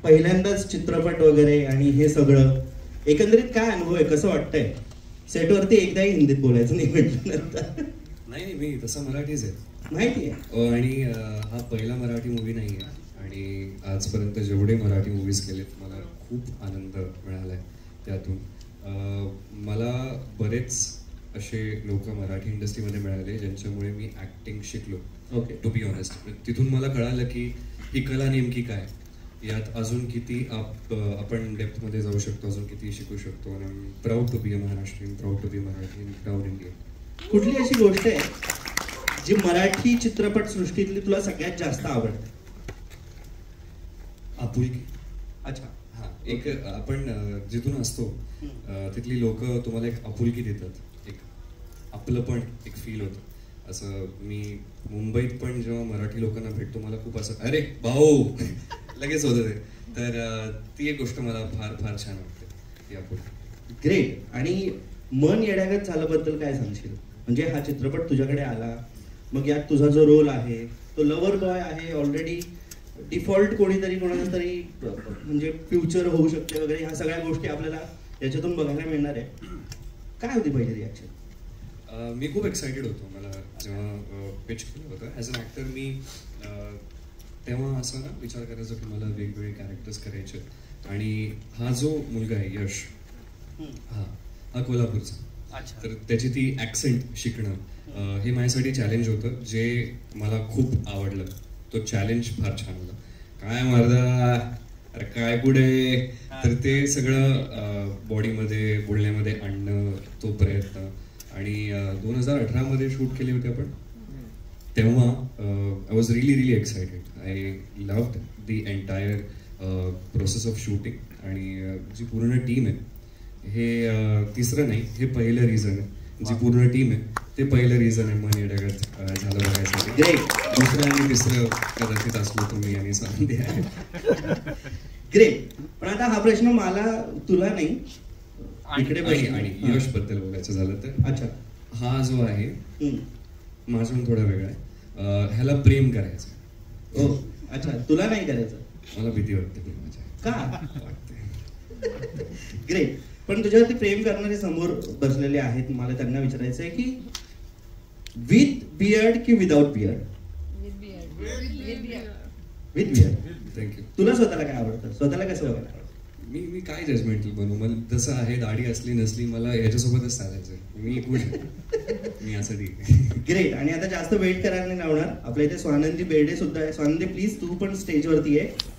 पहिल्यांदाच चित्रपट वगैरे आणि हे सगळं एकंदरीत काय अनुभव आहे, कसं वाटतंय? सेटवरती एकदाही हिंदीत बोलायचं नाही म्हटल्यानंतर. नाही, मी तसा मराठीच आहे, माहिती आहे. आणि हा पहिला मराठी मूवी नाही आहे. आणि आजपर्यंत जेवढे मराठी मूवीज केलेत मला खूप आनंद मिळालाय त्यातून. मला बरेच असे लोक मराठी इंडस्ट्रीमध्ये मिळाले ज्यांच्यामुळे मी ॲक्टिंग शिकलो. ओके. टू बी ऑनेस्ट, तिथून मला कळालं की ही कला नेमकी काय, यात अजून किती आपण डेप्थमध्ये जाऊ शकतो, अजून किती शिकू शकतो. आणि I am proud to be a Maharashtrian, proud to be Marathi, proud Indian. कुठली अशी गोष्ट आहे जी मराठी चित्रपट सृष्टीतली तुला सगळ्यात जास्त आवडते? आपुलकी. अच्छा. हां, एक आपण जिथून असतो तिथली लोक तुम्हाला एक आपुलकी देतात, एक आपलं पण एक फील होतं. असं मी मुंबईत पण जेव्हा मराठी लोकांना भेटतो मला खूप असं अरे भाऊ लगेच होतं ते. तर ती एक गोष्ट मला फार फार छान वाटते, ती आपुलकी. ग्रेट. आणि मन येड्यागत झाल्याबद्दल काय सांगशील? म्हणजे हा चित्रपट तुझ्याकडे आला, मग यात तुझा जो रोल आहे तो लव्हर बॉय आहे. ऑलरेडी डिफॉल्ट कोणीतरी कोणाला तरी म्हणजे फ्युचर होऊ शकते वगैरे, ह्या सगळ्या गोष्टी आपल्याला याच्यातून बघायला मिळणार आहे. काय होती पहिली रिॲक्शन? मी खूप एक्सायटेड होतो. मला जेव्हा पिच केलं होतं ॲज अन ॲक्टर, मी तेव्हा असं ना विचार करायचो की मला वेगवेगळे कॅरेक्टर्स करायचे. आणि हा जो मुलगा आहे यश, हा कोल्हापूरचा, तर त्याची ती ॲक्सेंट शिकणं हे माझ्यासाठी चॅलेंज होतं, जे मला खूप आवडलं. तो चॅलेंज फार छान होता. काय मर्दा, अरे काय पुढे, तर ते सगळं बॉडीमध्ये बोलण्यामध्ये आणणं, तो प्रयत्न. आणि 2018 शूट केले होते आपण, तेव्हा I was really excited. I loved the entire process of shooting. आणि जी पूर्ण टीम आहे, हे तिसरं नाही, हे पहिलं रिझन आहे. जी पूर्ण टीम आहे ते पहिलं रिझन आहे मन येड्यागत झालं बघायसाठी. ग्रेट. दुसरं आणि तिसरं कदाचित असलो तुम्ही आणि सांगते आहे. ग्रेट. पण आता हा प्रश्न मला तुला नाही, इकडे आणि यश बद्दल बोलायचं झालं तर, अच्छा, हा जो आहे माझ्याहून थोडा वेगळा आहे. ह्याला प्रेम करायचं. हो, अच्छा, तुला नाही करायचं? मला भीती वाटते प्रेमाच्या. का वाटते? ग्रेट. पण तुझ्यावरती प्रेम करणारे समोर बसलेले आहेत, मला त्यांना विचारायचं आहे की विथ बियर्ड की without beard? With beard. Thank you. तुला स्वतःला काय आवडतं? स्वतःला कसं बघायला आवडतं? मी काय जजमेंटल बनू, मला जसं आहे, दाढी असली नसली मला याच्यासोबतच चालायचं. मी खुश आहे, मी असं ठीक आहे. ग्रेट. आणि आता जास्त वेट करायला नाही लावणार, आपल्या इथे स्वानंदी बेर्डे सुद्धा आहे. स्वानंदी प्लीज तू पण स्टेजवरती आहे.